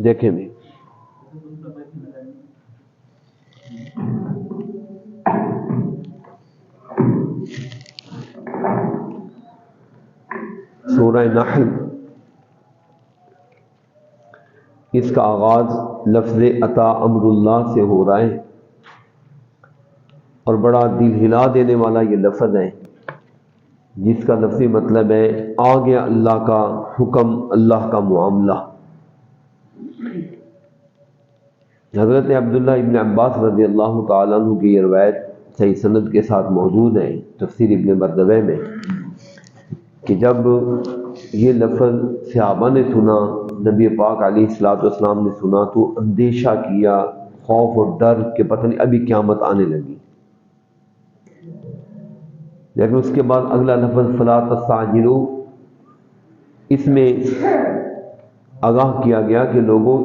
دیکھیں بھی سورہ نحل، اس کا آغاز لفظ عطا امر اللہ سے ہو رہا ہے، اور بڑا دل ہلا دینے والا یہ لفظ ہے، جس کا لفظی مطلب ہے آ گیا اللہ کا حکم، اللہ کا معاملہ۔ حضرت عبداللہ ابن عباس رضی اللہ تعالیٰ عنہ کی یہ روایت صحیح سند کے ساتھ موجود ہے تفسیر ابن مردوہ میں، کہ جب یہ لفظ صحابہ نے سنا، نبی پاک علیہ الصلوۃ والسلام نے سنا، تو اندیشہ کیا، خوف اور ڈر کہ پتہ نہیں ابھی قیامت آنے لگی۔ لیکن اس کے بعد اگلا لفظ فلا تستعجلوا، اس میں آگاہ کیا گیا کہ لوگوں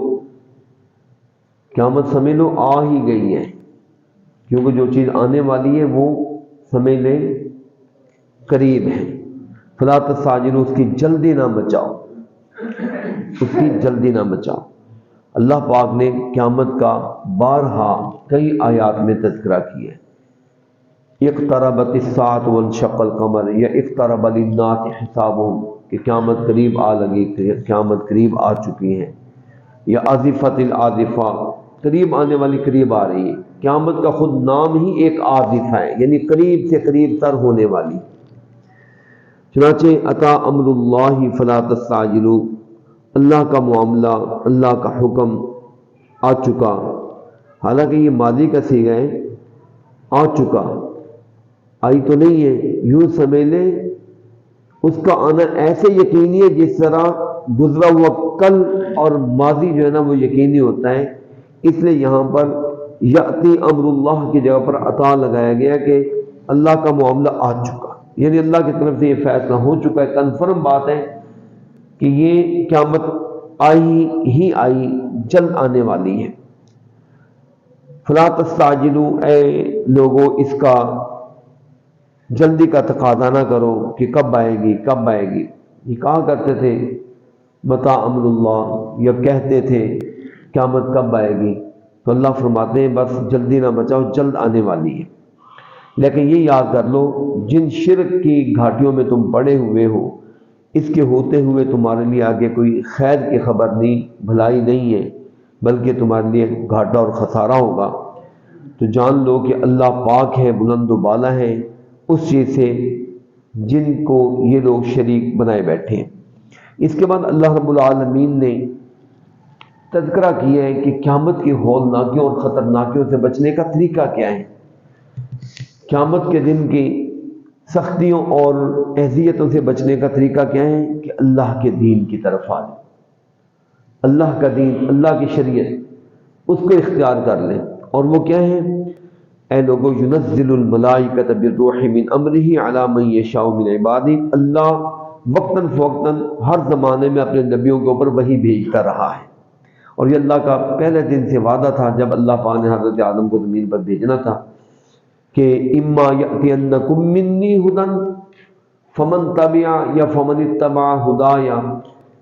قیامت سمجھ لو آ ہی گئی ہے، کیونکہ جو چیز آنے والی ہے وہ سمجھ لیں قریب ہے۔ فلا تستعجلوا، اس کی جلدی نہ مچاؤ، اس کی جلدی نہ مچاؤ۔ اللہ پاک نے قیامت کا بارہا کئی آیات میں تذکرہ کیا ہے۔ اقتربت الساعۃ وانشق القمر، یا اقترب للناس حسابهم، کہ قیامت قریب آ لگی، قیامت قریب آ چکی ہے۔ یا آزفت العازفہ، قریب آنے والی قریب آ رہی ہے۔ قیامت کا خود نام ہی ایک آزفہ ہے، یعنی قریب سے قریب تر ہونے والی۔ چنانچہ عطا امر اللہ فلا تستعجلوا، اللہ کا معاملہ، اللہ کا حکم آ چکا، حالانکہ یہ ماضی کا صیغہ ہے، آ چکا، آئی تو نہیں ہے، یوں سمجھ لیں اس کا آنا ایسے یقینی ہے جس طرح گزرا ہوا کل اور ماضی جو ہے نا وہ یقینی ہوتا ہے۔ اس لیے یہاں پر یأتی امر اللہ کی جگہ پر عطا لگایا گیا کہ اللہ کا معاملہ آ چکا، یعنی اللہ کی طرف سے یہ فیصلہ ہو چکا ہے، کنفرم بات ہے کہ یہ قیامت آئی، جلد آنے والی ہے۔ فلا تستعجلوا، اے لوگوں اس کا جلدی کا تقاضا نہ کرو کہ کب آئے گی کب آئے گی۔ یہ کہا کرتے تھے متى امر اللہ، یا کہتے تھے قیامت کب آئے گی، تو اللہ فرماتے ہیں بس جلدی نہ بچاؤ، جلد آنے والی ہے۔ لیکن یہ یاد کر لو جن شرک کی گھاٹیوں میں تم پڑے ہوئے ہو، اس کے ہوتے ہوئے تمہارے لیے آگے کوئی خیر کی خبر نہیں، بھلائی نہیں ہے، بلکہ تمہارے لیے گھاٹا اور خسارہ ہوگا۔ تو جان لو کہ اللہ پاک ہے، بلند و بالا ہے اس چیز سے جن کو یہ لوگ شریک بنائے بیٹھے ہیں۔ اس کے بعد اللہ رب العالمین نے تذکرہ کیا ہے کہ قیامت کی ہولناکیوں اور خطرناکیوں سے بچنے کا طریقہ کیا ہے، قیامت کے دن کی سختیوں اور اذیتوں سے بچنے کا طریقہ کیا ہے، کہ اللہ کے دین کی طرف آ جائیں، اللہ کا دین، اللہ کی شریعت، اس کو اختیار کر لیں۔ اور وہ کیا ہے، اے لوگو ینزل الملائکۃ بالروح من امرہ علی من یشاء من عبادہ، اللہ وقتاً فوقتاً ہر زمانے میں اپنے نبیوں کے اوپر وحی بھیجتا رہا ہے، اور یہ اللہ کا پہلے دن سے وعدہ تھا جب اللہ پاک نے حضرت آدم کو زمین پر بھیجنا تھا کہ اما یأتینکم منی ھدی فمن تبع یا فمن اتبع ھدایا،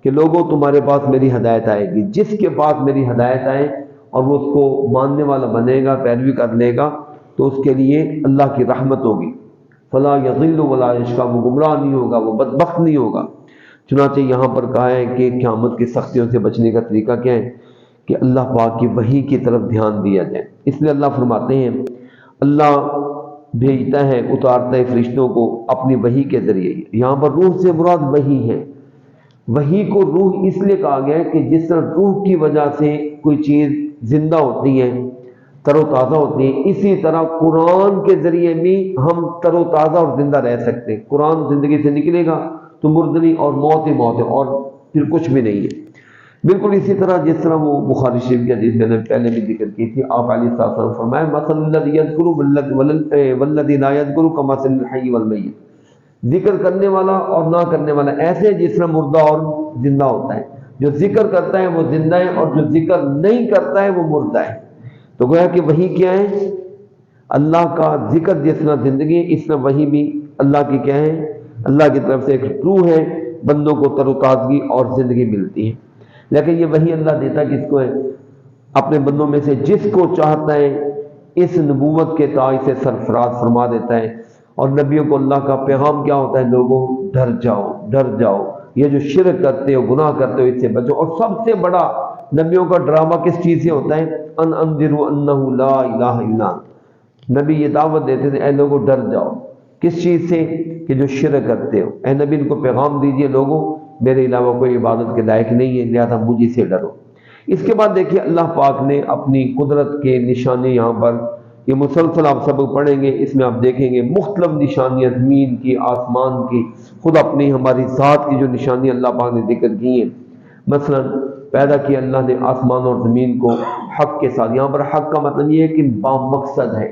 کہ لوگوں تمہارے پاس میری ہدایت آئے گی، جس کے پاس میری ہدایت آئے اور وہ اس کو ماننے والا بنے گا، پیروی کر لے گا، تو اس کے لیے اللہ کی رحمت ہوگی۔ فلا یضل ولا یشقی، وہ گمراہ نہیں ہوگا، وہ بدبخت نہیں ہوگا۔ چنانچہ یہاں پر کہا ہے کہ قیامت کی سختیوں سے بچنے کا طریقہ کیا ہے، کہ اللہ پاک کی وحی کی طرف دھیان دیا جائے۔ اس لیے اللہ فرماتے ہیں اللہ بھیجتا ہے، اتارتا ہے فرشتوں کو اپنی وحی کے ذریعے۔ یہاں پر روح سے مراد وحی ہے۔ وحی کو روح اس لیے کہا گیا ہے کہ جس طرح روح کی وجہ سے کوئی چیز زندہ ہوتی ہے، تر و تازہ ہوتی ہے، اسی طرح قرآن کے ذریعے بھی ہم تر و تازہ اور زندہ رہ سکتے ہیں۔ قرآن زندگی سے نکلے گا تو مردنی اور موت ہی موت ہے، اور پھر کچھ بھی نہیں ہے۔ بالکل اسی طرح جس طرح وہ بخاری شریف کی حدیث میں نے پہلے بھی ذکر کی تھی، آپ علیہ الصلوۃ والسلام فرمایا مثل الذی یذکر والذی لا یذکر کمثل الحی والمیت، ذکر کرنے والا اور نہ کرنے والا ایسے جس طرح مردہ اور زندہ ہوتا ہے۔ جو ذکر کرتا ہے وہ زندہ ہے، اور جو ذکر نہیں کرتا ہے وہ مردہ ہے۔ تو گویا کہ وحی کیا ہے، اللہ کا ذکر جس طرح زندگی ہے، اس طرح وحی بھی اللہ کی کیا ہے، اللہ کی طرف سے ایک روح ہے، بندوں کو تر و تازگی اور زندگی ملتی ہے۔ لیکن یہ وہی اللہ دیتا کس کو ہے؟ اپنے بندوں میں سے جس کو چاہتا ہے اس نبوت کے تاج سے سرفراز فرما دیتا ہے۔ اور نبیوں کو اللہ کا پیغام کیا ہوتا ہے؟ لوگوں ڈر جاؤ، ڈر جاؤ، یہ جو شرک کرتے ہو، گناہ کرتے ہو، اس سے بچو۔ اور سب سے بڑا نبیوں کا ڈرامہ کس چیز سے ہوتا ہے؟ ان انذروا انہ لا الہ الا، نبی یہ دعوت دیتے تھے اے لوگوں ڈر جاؤ، کس چیز سے؟ کہ جو شرک کرتے ہو۔ اے نبی ان کو پیغام دیجئے لوگوں میرے علاوہ کوئی عبادت کے لائق نہیں ہے، لہذا مجھے سے ڈرو۔ اس کے بعد دیکھیے اللہ پاک نے اپنی قدرت کے نشانے یہاں پر، یہ مسلسل آپ سبق پڑھیں گے، اس میں آپ دیکھیں گے مختلف نشانیاں زمین کی، آسمان کی، خود اپنی ہماری ذات کی جو نشانیاں اللہ پاک نے ذکر کی ہیں۔ مثلا پیدا کیا اللہ نے آسمان اور زمین کو حق کے ساتھ۔ یہاں پر حق کا مطلب یہ ہے کہ با مقصد ہے،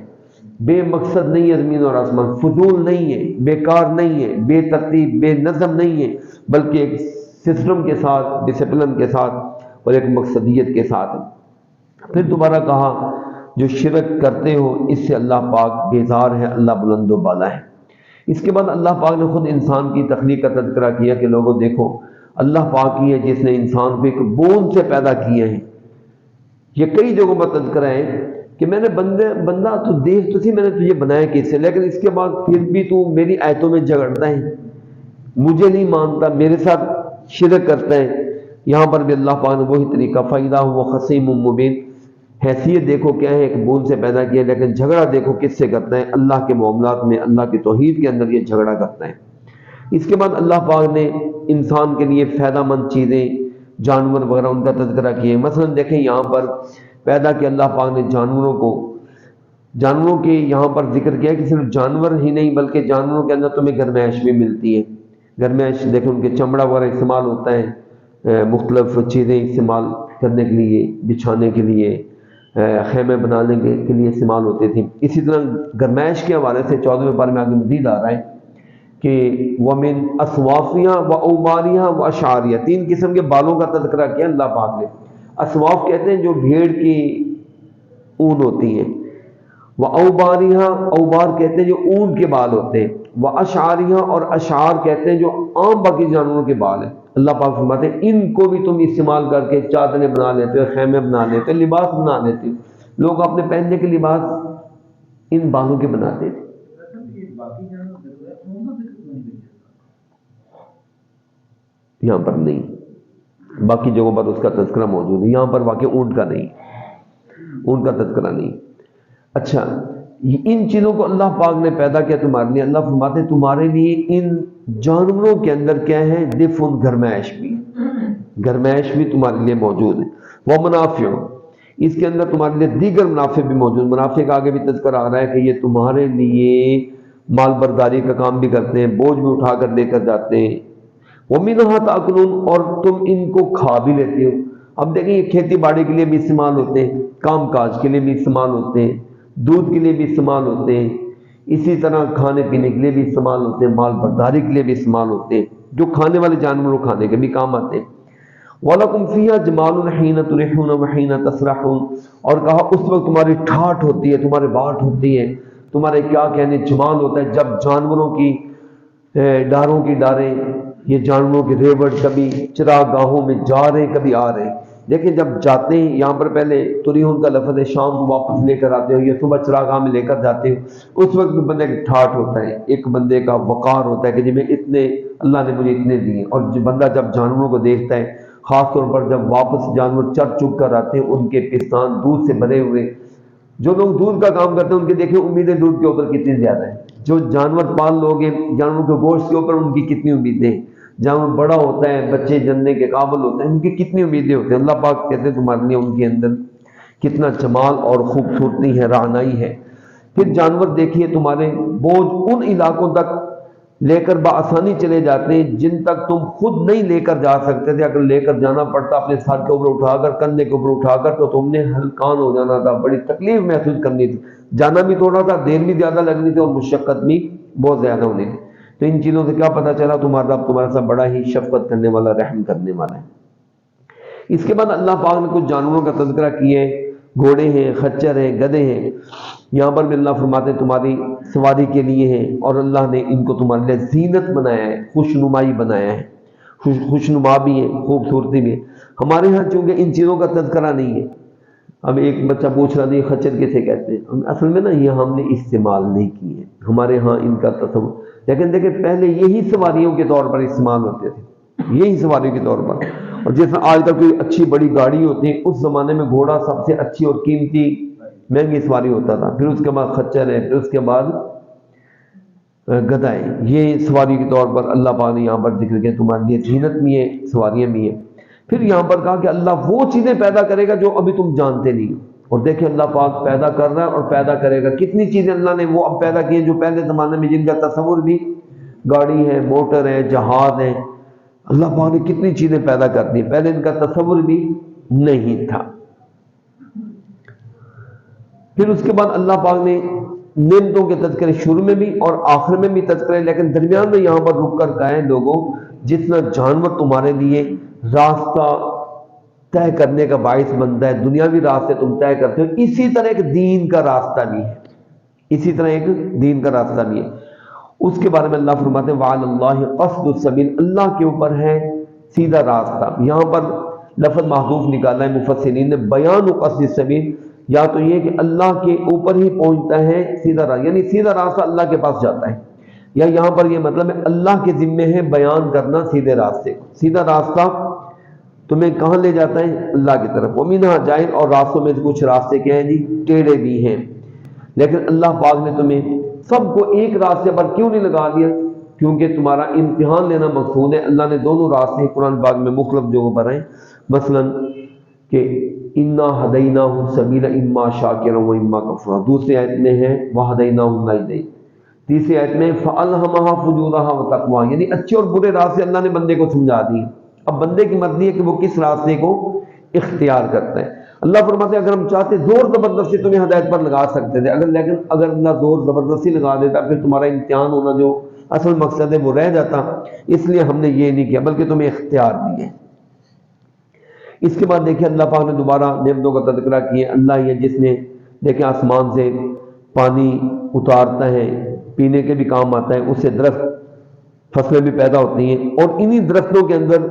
بے مقصد نہیں ہے زمین اور آسمان، فضول نہیں ہے، بیکار نہیں ہے، بے ترتیب بے نظم نہیں ہے، بلکہ ایک سسٹم کے ساتھ، ڈسپلن کے ساتھ اور ایک مقصدیت کے ساتھ۔ پھر دوبارہ کہا جو شرک کرتے ہو اس سے اللہ پاک بیزار ہے، اللہ بلند و بالا ہے۔ اس کے بعد اللہ پاک نے خود انسان کی تخلیق کا تذکرہ کیا کہ لوگوں دیکھو اللہ پاک ہی ہے جس نے انسان کو ایک بوند سے پیدا کیے ہیں۔ یہ کئی جگہوں پر تذکرہ ہے کہ میں نے بندہ تو دیکھ تو سی میں نے تجھے بنایا کس سے، لیکن اس کے بعد پھر بھی تو میری آیتوں میں جھگڑتا ہے، مجھے نہیں مانتا، میرے ساتھ شرک کرتا ہے۔ یہاں پر بھی اللہ پاک نے وہی طریقہ فَإِذَا هُوَ خَصِيمٌ مُّبِينٌ، حیثیت دیکھو کیا ہے، ایک بوند سے پیدا کیا، لیکن جھگڑا دیکھو کس سے کرتا ہے؟ اللہ کے معاملات میں، اللہ کی توحید کے اندر یہ جھگڑا کرتا ہے۔ اس کے بعد اللہ پاک نے انسان کے لیے فائدہ مند چیزیں، جانور وغیرہ ان کا تذکرہ کیے۔ مثلا دیکھیں یہاں پر پیدا کیا اللہ پاک نے جانوروں کو، جانوروں کے یہاں پر ذکر کیا کہ صرف جانور ہی نہیں بلکہ جانوروں کے اندر تمہیں گرمائش بھی ملتی ہے۔ گرمائش دیکھیں ان کے چمڑا وغیرہ استعمال ہوتا ہے، مختلف چیزیں استعمال کرنے کے لیے، بچھانے کے لیے، خیمے بنانے کے لیے استعمال ہوتے تھے۔ اسی طرح گرمائش کے حوالے سے 14ویں پارے میں آگے مزید آ رہا ہے کہ وَمِنْ أَصْوَافِهَا وَأَوْبَارِهَا وَأَشْعَارِهَا، 3 قسم کے بالوں کا تذکرہ کیا اللہ پاک نے۔ اسواف کہتے ہیں جو بھیڑ کی اون ہوتی ہیں، وَأَوْبَارِهَا، اوبار کہتے ہیں جو اون کے بال ہوتے ہیں، وَأَشْعَارِهَا، اور اشعار کہتے ہیں جو عام باقی جانوروں کے بال ہیں۔ اللہ پاک فرماتے ہیں ان کو بھی تم استعمال کر کے چادریں بنا لیتے ہو، خیمے بنا لیتے ہو، لباس بنا لیتے ہو۔ لوگ اپنے پہننے کے لباس ان بالوں کے بناتے تھے۔ یہاں پر نہیں، باقی جگہوں پر اس کا تذکرہ موجود ہے، یہاں پر واقع اونٹ کا نہیں، اونٹ کا تذکرہ نہیں۔ اچھا، ان چیزوں کو اللہ پاک نے پیدا کیا تمہارے لیے۔ اللہ فرماتے ہیں تمہارے لیے ان جانوروں کے اندر کیا ہے؟ دفء، گرمائش بھی، گرمائش بھی تمہارے لیے موجود ہے۔ ومنافع، اس کے اندر تمہارے لیے دیگر منافع بھی موجود۔ منافع کا آگے بھی تذکرہ آ رہا ہے کہ یہ تمہارے لیے مال برداری کا کام بھی کرتے ہیں، بوجھ بھی اٹھا کر لے کر جاتے ہیں۔ وَمِنْهَا تَأْكُلُونَ، اور تم ان کو کھا بھی لیتے ہو۔ اب دیکھیں یہ کھیتی باڑی کے لیے بھی استعمال ہوتے ہیں، کام کاج کے لیے بھی استعمال ہوتے ہیں، دودھ کے لیے بھی استعمال ہوتے ہیں، اسی طرح کھانے پینے کے لیے بھی استعمال ہوتے ہیں، مال برداری کے لیے بھی استعمال ہوتے ہیں، جو کھانے والے جانوروں کھانے کے بھی کام آتے ہیں۔ وَلَكُمْ فِيهَا جَمَالٌ حِينَ تُرِيحُونَ وَحِينَ تَسْرَحُونَ، اور کہا اس وقت تمہاری ٹھاٹھ ہوتی ہے، تمہارے باٹ ہوتی ہے، تمہارے کیا کہنے جمال ہوتا ہے جب جانوروں کی ڈاروں کی ڈاریں، یہ جانوروں کے ریوڑ کبھی چراگاہوں میں جا رہے ہیں کبھی آ رہے ہیں۔ دیکھیں جب جاتے ہیں، یہاں پر پہلے تریحون کا لفظ ہے، شام کو واپس لے کر آتے ہو یا صبح چراگاہ میں لے کر جاتے ہو، اس وقت بندے کا ٹھاٹ ہوتا ہے، ایک بندے کا وقار ہوتا ہے کہ جی میں اتنے، اللہ نے مجھے اتنے دیے۔ اور بندہ جب جانوروں کو دیکھتا ہے، خاص طور پر جب واپس جانور چر چک کر آتے ہیں، ان کے پستان دودھ سے بھرے ہوئے، جو لوگ دودھ کا کام کرتے ہیں ان کے دیکھیں امیدیں دودھ کے اوپر کتنی زیادہ ہیں۔ جو جانور پال لوگ ہیں، جانوروں کے گوشت کے اوپر ان کی کتنی امیدیں ہیں۔ جانور بڑا ہوتا ہے، بچے جننے کے قابل ہوتے ہیں، ان کی کتنی امیدیں ہوتی ہیں۔ اللہ پاک کہتے ہیں تمہارے لیے ان کے اندر کتنا جمال اور خوبصورتی ہے، رعنائی ہے۔ پھر جانور دیکھیے تمہارے بوجھ ان علاقوں تک لے کر بآسانی چلے جاتے ہیں جن تک تم خود نہیں لے کر جا سکتے تھے۔ اگر لے کر جانا پڑتا اپنے سر کے اوپر اٹھا کر، کندھے کے اوپر اٹھا کر، تو تم نے ہلکان ہو جانا تھا، بڑی تکلیف محسوس کرنی تھی، جانا بھی تھوڑا تھا، دیر بھی زیادہ لگنی تھی اور مشقت بھی بہت زیادہ ہونی تھی۔ تو ان چیزوں سے کیا پتہ چلا؟ تمہارا رب تمہارے ساتھ بڑا ہی شفقت کرنے والا، رحم کرنے والا ہے۔ اس کے بعد اللہ پاک نے کچھ جانوروں کا تذکرہ کیا ہے، گھوڑے ہیں، خچر ہیں، گدھے ہیں۔ یہاں پر بھی اللہ فرماتے ہیں تمہاری سواری کے لیے ہیں، اور اللہ نے ان کو تمہارے لیے زینت بنایا ہے، خوشنمائی بنایا ہے، خوشنما بھی ہے، خوبصورتی بھی ہے۔ ہمارے ہاں چونکہ ان چیزوں کا تذکرہ نہیں ہے. اب ایک بچہ پوچھ رہا تھا خچر کسے کہتے ہیں، اصل میں نا یہ ہم نے استعمال نہیں کی ہے، ہمارے ہاں ان کا تصور. لیکن دیکھیں پہلے یہی سواریوں کے طور پر استعمال ہوتے تھے، یہی سواریوں کے طور پر. اور جیسا آج کل کوئی اچھی بڑی گاڑی ہوتی ہے، اس زمانے میں گھوڑا سب سے اچھی اور قیمتی مہنگی سواری ہوتا تھا. پھر اس کے بعد خچر ہے، پھر اس کے بعد گدھا ہے. یہ سواری کے طور پر اللہ پاک نے یہاں پر ذکر کیا تمہارے لیے زینت بھی ہے، سواریاں بھی ہیں. پھر یہاں پر کہا کہ اللہ وہ چیزیں پیدا کرے گا جو ابھی تم جانتے نہیں ہو. اور دیکھیں اللہ پاک پیدا کر رہا ہے اور پیدا کرے گا. کتنی چیزیں اللہ نے وہ اب پیدا کی ہیں جو پہلے زمانے میں جن کا تصور بھی، گاڑی ہے، موٹر ہے، جہاز ہے. اللہ پاک نے کتنی چیزیں پیدا کر دی، پہلے ان کا تصور بھی نہیں تھا. پھر اس کے بعد اللہ پاک نے نعمتوں کے تذکرے شروع میں بھی اور آخر میں بھی تذکرے، لیکن درمیان میں یہاں پر رک کر کہے لوگوں جتنا جانور تمہارے لیے راستہ طے کرنے کا باعث بنتا ہے، دنیاوی راستے تم طے کرتے ہو، اسی طرح ایک دین کا راستہ بھی ہے، اسی طرح ایک دین کا راستہ بھی ہے. اس کے بارے میں اللہ فرماتے ہیں وعلی اللہ قصد السبیل، اللہ کے اوپر ہے سیدھا راستہ. یہاں پر لفظ محذوف نکالا ہے مفسرین نے، بیان قصد السبیل، یا تو یہ کہ اللہ کے اوپر ہی پہنچتا ہے سیدھا راستہ، یعنی سیدھا راستہ اللہ کے پاس جاتا ہے. یا یہاں پر یہ مطلب ہے اللہ کے ذمے ہے بیان کرنا سیدھے راستے کو. سیدھا راستہ تمہیں کہاں لے جاتا ہے؟ اللہ کی طرف. وَمِنْهَا جائر، اور راستوں میں کچھ راستے کیا ہیں جی؟ ٹیڑھے بھی ہیں. لیکن اللہ پاک نے تمہیں سب کو ایک راستے پر کیوں نہیں لگا دیا؟ کیونکہ تمہارا امتحان لینا مقصود ہے. اللہ نے دونوں راستے قرآن پاک میں مختلف جگہوں پر ہیں، مثلا کہ انا ہدیناہ السبیل اما شاکرا و اما کفورا، دوسری آیت میں ہے وہدیناہ النجدین، تیسری آیت میں فالہمہا فجورہا وتقواہا، یعنی اچھے اور برے راستے اللہ نے بندے کو سمجھا دی. اب بندے کی مرضی ہے کہ وہ کس راستے کو اختیار کرتا ہے. اللہ فرماتے ہیں اگر ہم چاہتے زور زبردستی تمہیں ہدایت پر لگا سکتے تھے، لیکن اگر اللہ زور زبردستی لگا دیتا پھر تمہارا امتحان ہونا جو اصل مقصد ہے وہ رہ جاتا. اس لیے ہم نے یہ نہیں کیا بلکہ تمہیں اختیار دیے. اس کے بعد دیکھیں اللہ پاک نے دوبارہ نعمتوں کا تذکرہ کیا. اللہ یہ جس نے دیکھیں آسمان سے پانی اتارتا ہے، پینے کے بھی کام آتا ہے، اس سے درخت فصلیں بھی پیدا ہوتی ہیں، اور انہی درختوں کے اندر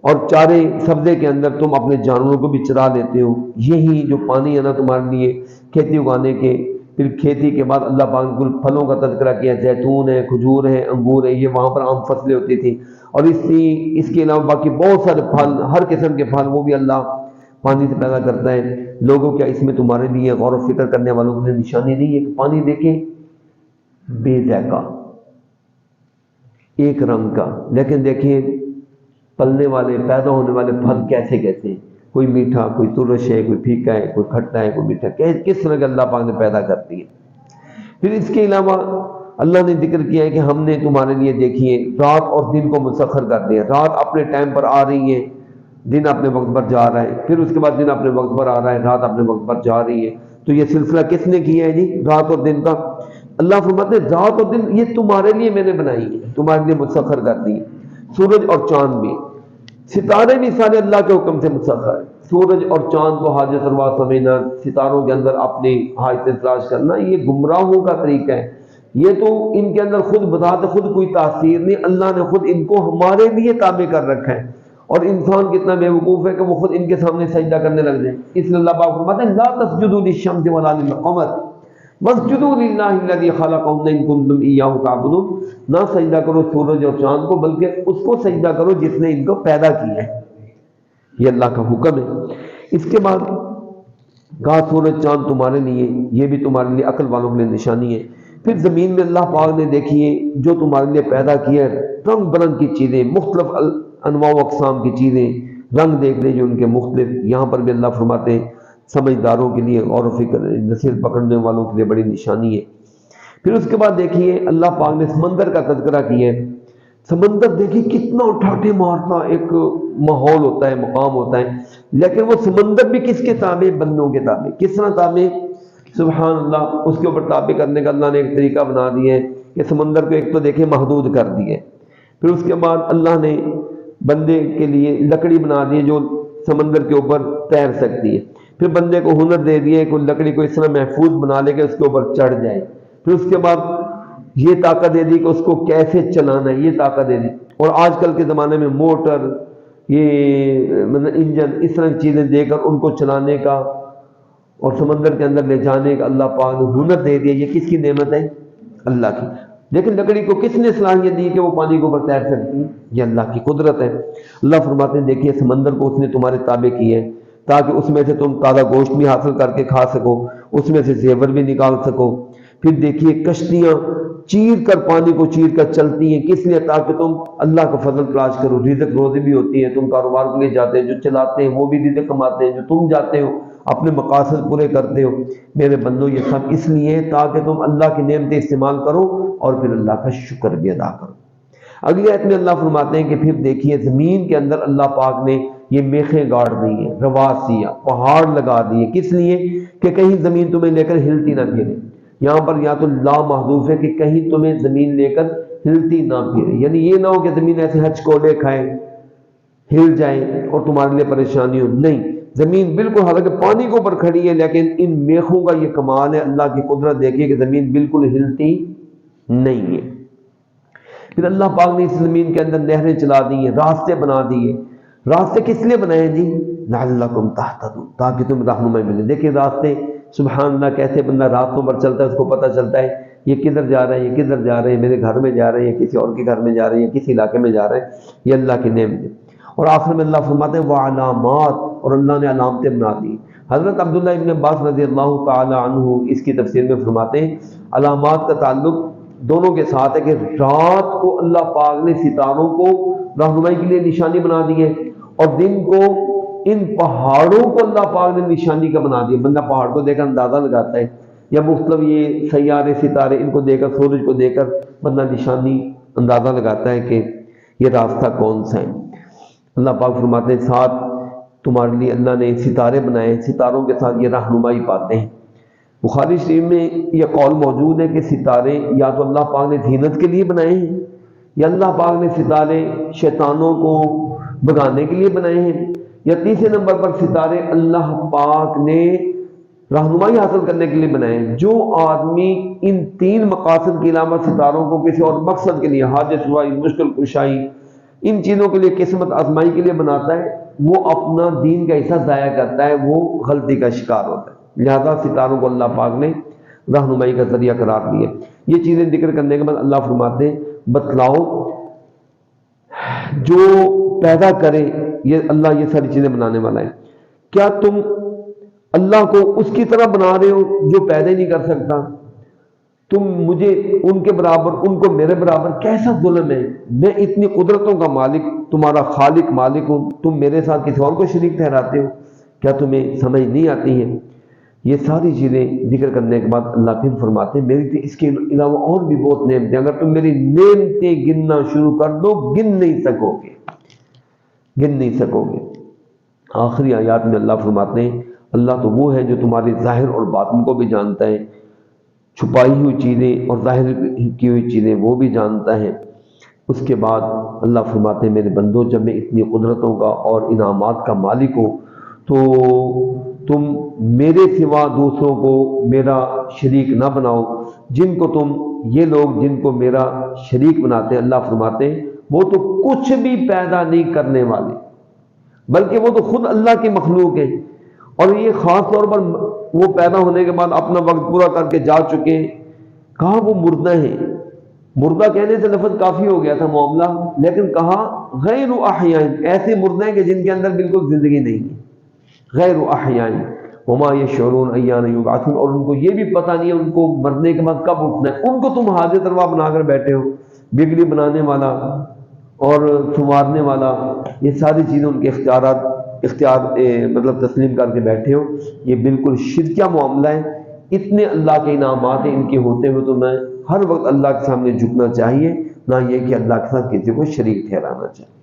اور چارے سبزے کے اندر تم اپنے جانوروں کو بھی چرا دیتے ہو. یہی جو پانی ہے نا تمہارے لیے کھیتی اگانے کے. پھر کھیتی کے بعد اللہ پاک نے پھلوں کا تذکرہ کیا، زیتون ہے، کھجور ہے، انگور ہے، یہ وہاں پر عام فصلیں ہوتی تھیں. اور اس کے علاوہ باقی بہت سارے پھل، ہر قسم کے پھل وہ بھی اللہ پانی سے پیدا کرتا ہے. لوگوں کیا اس میں تمہارے لیے غور و فکر کرنے والوں کے لیے نشانی نہیں ہے کہ پانی دیکھیں بے ذائقہ ایک رنگ کا، لیکن دیکھیں پلنے والے پیدا ہونے والے پھل کیسے کیسے ہیں، کوئی میٹھا، کوئی ترش ہے، کوئی پھیکا ہے، کوئی کھٹا ہے، کوئی میٹھا، کس طرح کے اللہ پاک نے پیدا کرتی ہے. پھر اس کے علاوہ اللہ نے ذکر کیا ہے کہ ہم نے تمہارے لیے دیکھیے رات اور دن کو مسخر کر دیا. رات اپنے ٹائم پر آ رہی ہے، دن اپنے وقت پر جا رہا ہے، پھر اس کے بعد دن اپنے وقت پر آ رہا ہے، رات اپنے وقت پر جا رہی ہے. تو یہ سلسلہ کس نے کیا ہے جی؟ رات اور دن کا. اللہ فرماتے ہیں رات اور دن یہ تمہارے لیے میں نے بنائی ہے، تمہارے لیے مسخر کر دی ہے. سورج اور چاند بھی، ستارے بھی سارے اللہ کے حکم سے مسخر ہے. سورج اور چاند کو حاجت روا سمجھنا، ستاروں کے اندر اپنی حاجت تلاش کرنا، یہ گمراہوں کا طریقہ ہے. یہ تو ان کے اندر خود بذات خود کوئی تاثیر نہیں، اللہ نے خود ان کو ہمارے لیے تابع کر رکھا ہے. اور انسان کتنا بے وقوف ہے کہ وہ خود ان کے سامنے سجدہ کرنے لگ جائے. اس لیے اللہ پاک فرماتے ہیں لا تسجدوا للشمس ولا للقمر واسجدوا للہ الذی خلقہن ان کنتم ایاہ تعبدون. نہ سجدہ کرو سورج اور چاند کو بلکہ اس کو سجدہ کرو جس نے ان کو پیدا کیا ہے. یہ اللہ کا حکم ہے. اس کے بعد کہا سورج چاند تمہارے لیے، یہ بھی تمہارے لیے عقل والوں کے لیے نشانی ہے. پھر زمین میں اللہ پاک نے دیکھیے جو تمہارے لیے پیدا کیا ہے، رنگ برنگ کی چیزیں، مختلف انواع و اقسام کی چیزیں، رنگ دیکھ لیں جو ان کے مختلف. یہاں پر بھی اللہ فرماتے ہیں سمجھداروں کے لیے غور و فکر، نصیحت پکڑنے والوں کے لیے بڑی نشانی ہے. پھر اس کے بعد دیکھیے اللہ پاک نے سمندر کا تذکرہ کیا ہے. سمندر دیکھیے کتنا اٹھاٹے مارتا ایک ماحول ہوتا ہے، مقام ہوتا ہے، لیکن وہ سمندر بھی کس کے تابع؟ بندوں کے تابع. کس طرح تابع؟ سبحان اللہ. اس کے اوپر تابع کرنے کا اللہ نے ایک طریقہ بنا دیا ہے کہ سمندر کو ایک تو دیکھیں محدود کر دیے. پھر اس کے بعد اللہ نے بندے کے لیے لکڑی بنا دی جو سمندر کے اوپر تیر سکتی ہے. پھر بندے کو ہنر دے دیے کہ لکڑی کو اس طرح محفوظ بنا لے کہ اس کے اوپر چڑھ جائے. پھر اس کے بعد یہ طاقت دے دی کہ اس کو کیسے چلانا ہے، یہ طاقت دے دی. اور آج کل کے زمانے میں موٹر، یہ مطلب انجن، اس طرح کی چیزیں دے کر ان کو چلانے کا اور سمندر کے اندر لے جانے کا اللہ پاک نے ہنر دے دیا، یہ کس کی نعمت ہے؟ اللہ کی۔ لیکن لکڑی کو کس نے صلاحیت دی کہ وہ پانی کے اوپر تیر سکتی ہے؟ یہ اللہ کی قدرت ہے۔ اللہ فرماتے ہیں دیکھیے سمندر کو اس نے تمہارے تابع کی ہے تاکہ اس میں سے تم تازہ گوشت بھی حاصل کر کے کھا سکو، اس میں سے زیور بھی نکال سکو۔ پھر دیکھیے کشتیاں چیر کر پانی کو چیر کر چلتی ہیں، کس لیے؟ تاکہ تم اللہ کا فضل تلاش کرو، رزق روزی بھی ہوتی ہے، تم کاروبار کے لیے جاتے ہیں، جو چلاتے ہیں وہ بھی رزق کماتے ہیں، جو تم جاتے ہو اپنے مقاصد پورے کرتے ہو۔ میرے بندو یہ سب اس لیے تاکہ تم اللہ کی نعمتیں استعمال کرو اور پھر اللہ کا شکر بھی ادا کرو۔ اگلی آیت میں اللہ فرماتے ہیں کہ پھر دیکھیے زمین کے اندر اللہ پاک نے یہ میخیں گاڑ دی ہیں، رواسیاں پہاڑ لگا دیے، کس لیے؟ کہ کہیں زمین تمہیں لے کر ہلتی نہ پھرے۔ یہاں پر یا تو لا محذوف ہے کہ کہیں تمہیں زمین لے کر ہلتی نہ پھرے، یعنی یہ نہ ہو کہ زمین ایسے ہچکولے کھائے ہل جائے اور تمہارے لیے پریشانی ہو، نہیں، زمین بالکل حالانکہ پانی کے اوپر کھڑی ہے لیکن ان میخوں کا یہ کمال ہے، اللہ کی قدرت دیکھیے کہ زمین بالکل ہلتی نہیں ہے۔ پھر اللہ پاک نے اس زمین کے اندر نہریں چلا دی ہیں، راستے بنا دیے۔ راستے کس لیے بنائے جی؟ لعلکم تہتدون، تاکہ تم رہنمائی ملے۔ دیکھیں راستے، سبحان اللہ، کیسے بندہ راستوں پر چلتا ہے اس کو پتہ چلتا ہے یہ کدھر جا رہا ہے، یہ کدھر جا رہے ہیں، میرے گھر میں جا رہے ہیں، کسی اور کے گھر میں جا رہے ہیں، کسی علاقے میں جا رہے ہیں، یہ اللہ کی نعمت ہے۔ اور آخر میں اللہ فرماتے ہیں وعلامات، اور اللہ نے علامتیں بنا دی۔ حضرت عبداللہ ابن عباس رضی اللہ تعالی عنہ اس کی تفسیر میں فرماتے ہیں علامات کا تعلق دونوں کے ساتھ ہے کہ رات کو اللہ پاک نے ستاروں کو رہنمائی کے لیے نشانی بنا دی ہے اور دن کو ان پہاڑوں کو اللہ پاک نے نشانی کا بنا دیا۔ بندہ پہاڑ کو دیکھ کر اندازہ لگاتا ہے یا مختلف یہ سیارے ستارے ان کو دیکھ کر، سورج کو دیکھ کر بندہ نشانی اندازہ لگاتا ہے کہ یہ راستہ کون سا ہے۔ اللہ پاک فرماتے ہیں ساتھ تمہارے لیے اللہ نے ستارے بنائے، ستاروں کے ساتھ یہ رہنمائی پاتے ہیں۔ بخاری شریف میں یہ قول موجود ہے کہ ستارے یا تو اللہ پاک نے زینت کے لیے بنائے ہیں یا اللہ پاک نے ستارے شیطانوں کو بھگانے کے لیے بنائے ہیں، یا تیسرے نمبر پر ستارے اللہ پاک نے رہنمائی حاصل کرنے کے لیے بنائے ہیں۔ جو آدمی ان تین مقاصد کے علاوہ ستاروں کو کسی اور مقصد کے لیے، حاجت روائی، مشکل کشائی، ان چیزوں کے لیے، قسمت آزمائی کے لیے بناتا ہے، وہ اپنا دین کا حصہ ضائع کرتا ہے، وہ غلطی کا شکار ہوتا ہے۔ لہذا ستاروں کو اللہ پاک نے رہنمائی کا ذریعہ قرار دیا۔ یہ چیزیں ذکر کرنے کے بعد اللہ فرماتے ہیں بتلاؤ جو پیدا کرے، یہ اللہ یہ ساری چیزیں بنانے والا ہے، کیا تم اللہ کو اس کی طرح بنا رہے ہو جو پیدا ہی نہیں کر سکتا؟ تم مجھے ان کے برابر، ان کو میرے برابر، کیسا ظلم ہے؟ میں اتنی قدرتوں کا مالک، تمہارا خالق مالک ہوں، تم میرے ساتھ کسی اور کو شریک ٹھہراتے ہو، کیا تمہیں سمجھ نہیں آتی ہے؟ یہ ساری چیزیں ذکر کرنے کے بعد اللہ پھر فرماتے ہیں میری اس کے علاوہ اور بھی بہت نعمتیں، اگر تم میری نعمتیں گننا شروع کر دو گن نہیں سکو گے، گن نہیں سکو گے۔ آخری آیات میں اللہ فرماتے ہیں اللہ تو وہ ہے جو تمہارے ظاہر اور باطن کو بھی جانتا ہے، چھپائی ہوئی چیزیں اور ظاہر کی ہوئی چیزیں وہ بھی جانتا ہے۔ اس کے بعد اللہ فرماتے ہیں میرے بندو جب میں اتنی قدرتوں کا اور انعامات کا مالک ہوں تو تم میرے سوا دوسروں کو میرا شریک نہ بناؤ۔ جن کو تم، یہ لوگ جن کو میرا شریک بناتے ہیں، اللہ فرماتے ہیں وہ تو کچھ بھی پیدا نہیں کرنے والے، بلکہ وہ تو خود اللہ کی مخلوق ہے، اور یہ خاص طور پر وہ پیدا ہونے کے بعد اپنا وقت پورا کر کے جا چکے ہیں۔ کہا وہ مردہ ہیں، مردہ کہنے سے لفظ کافی ہو گیا تھا معاملہ، لیکن کہا غیر احیاء، ایسے مردہ ہیں کہ جن کے اندر بالکل زندگی نہیں ہے، غیر احیاء وما یشعرون ایان یبعثون، اور ان کو یہ بھی پتہ نہیں ہے ان کو مرنے کے بعد کب اٹھنا ہے۔ ان کو تم حاضر روا بنا کر بیٹھے ہو، بگڑی بنانے والا اور سنوارنے والا، یہ ساری چیزیں ان کے اختیار مطلب تسلیم کر کے بیٹھے ہو۔ یہ بالکل شرکیہ معاملہ ہے۔ اتنے اللہ کے انعامات ہیں ان کے ہوتے ہوئے تو میں ہر وقت اللہ کے سامنے جھکنا چاہیے، نہ یہ کہ اللہ کے ساتھ کسی کو شریک ٹھہرانا چاہیے۔